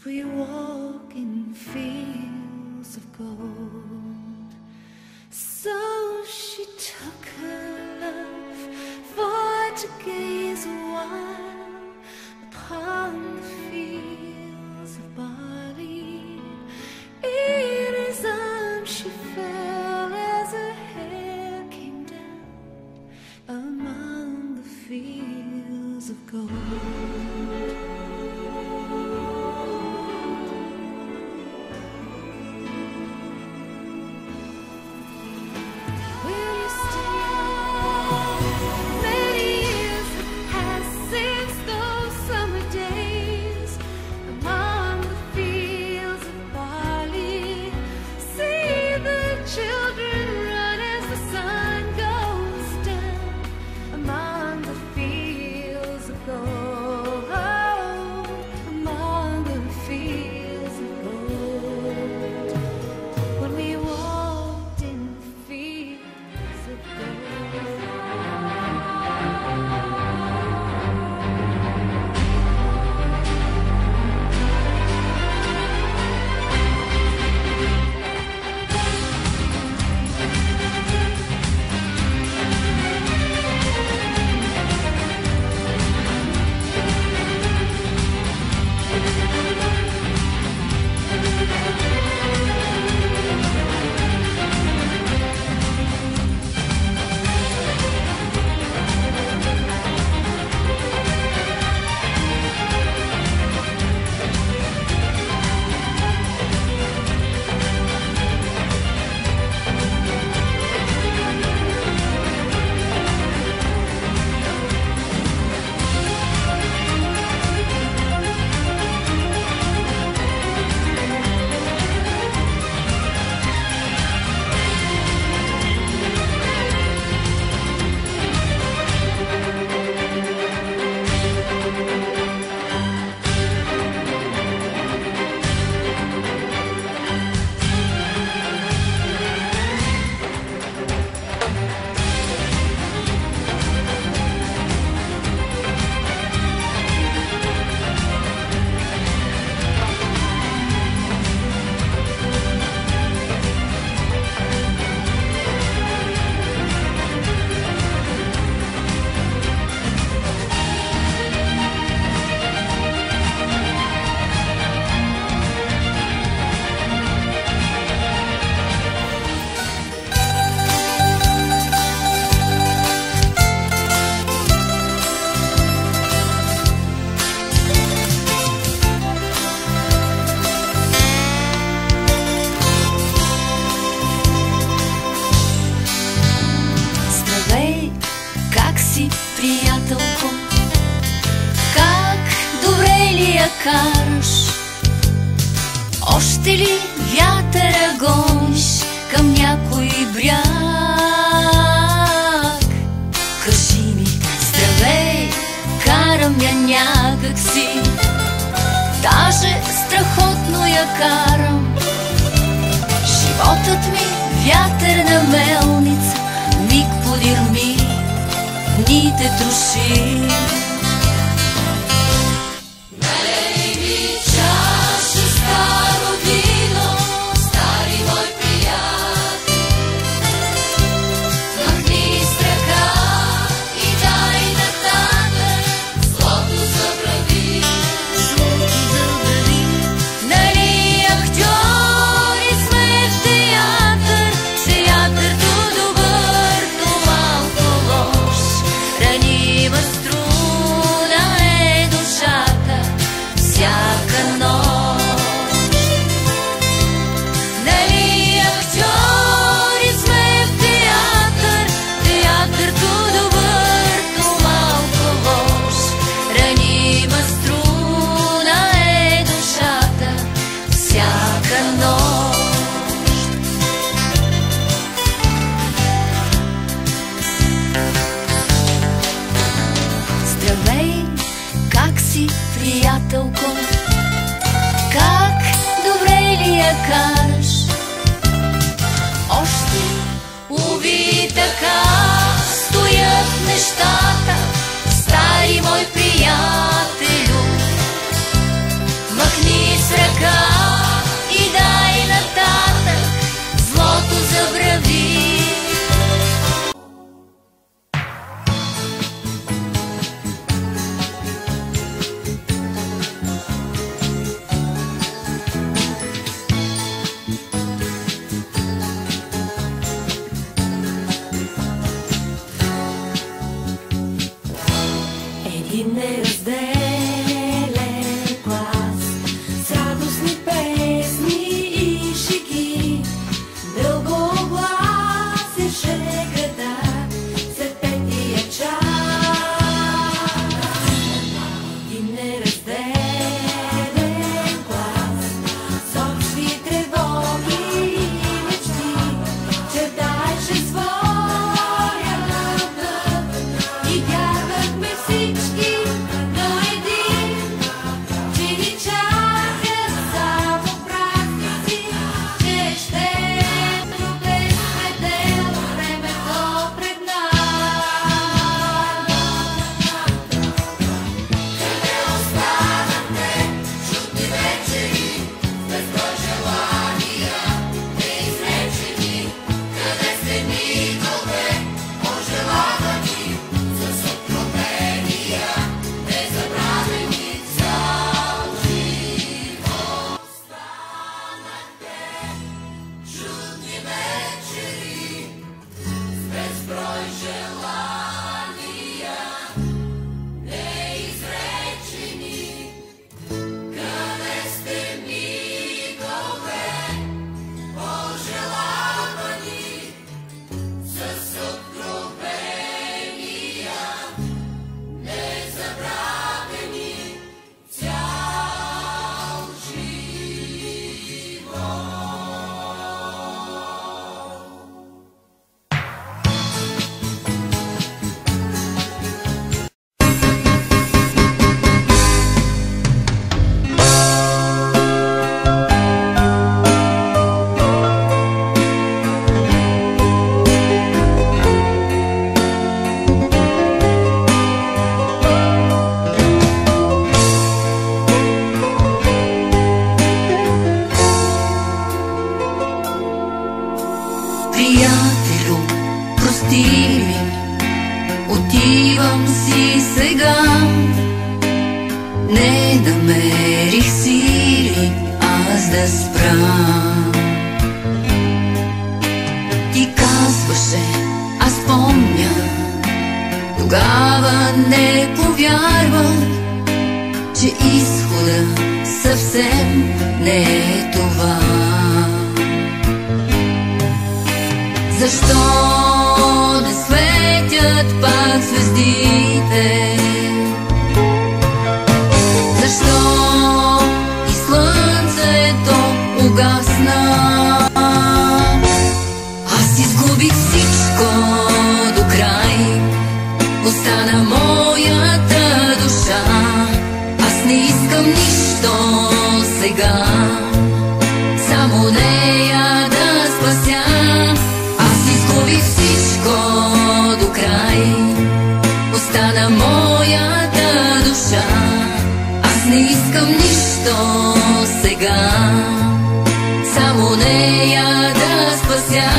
we walk in fields of gold. So she took her love for to gaze a while upon the fields of barley. In his arms she fell as her hair came down among the fields of gold. Приятелко, как добре ли я караш? Още ли вятъра гониш към някой бряг? Кажи ми, здравей, карам я някак си, даже страхотно я карам. Животът ми вятърна мелница, миг подир миг ни те троши. Налей ми чаша старо вино, стари мой приятел. Махни с ръка и дай нататък, злото забрави. Нали актьори сме в театър, театър то добър, то малко лош. Ранима струна е душата всяка нощ. Нали актьори сме в театър, театър то добър, то малко лош. Ранима струна е душата всяка нощ. Здравей, как си, приятелко? Как добре ли я караш? Още, уви, така стоят нещата, стари мой приятелю. Махни с и неразделен глас, с радостни песни и шеги, дългогласеше града след петия час. И неразделен глас, с общи тревоги и мечти, чертаеше своя път и вярвахме всички до един, че ни чакат само празници, че ще пролетне времето пред нас. Къде останахте чудни вечери, безброй желания неизречени? Къде сте мигове пожелавани, с откровения незабравени цял живот? Останахте чудни вечери, безброй желания неизречени. Къде сте мигове пожелавани, с откровения незабравени цял живот? Приятелю, прости ми, отивам си сега. Не намерих сили аз да спра. Ти казваше, аз помня, тогава не повярвах, че изхода съвсем не е това. Защо не светят пак звездите? Защо и слънцето угасна? Аз изгубих всичко до край, остана моята душа. Аз не искам нищо сега, само нея да спася. Изгубих всичко до край, остана моята душа. Аз не искам нищо сега, само нея да спася.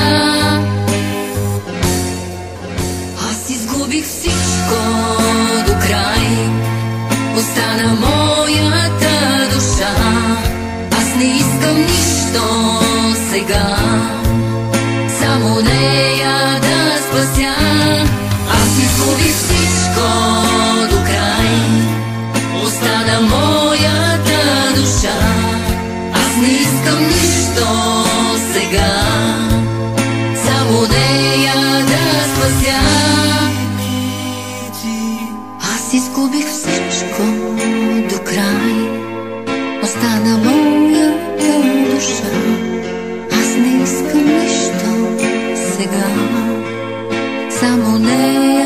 Аз изгубих всичко до край, остана моята душа. Аз не искам нищо сега, само нея да спася. Аз изгубих всичко до край, остана моята душа. Аз не искам нищо сега, само нея да спася. Аз изгубих всичко до край, остана моята душа. Аз не искам нищо сега, само не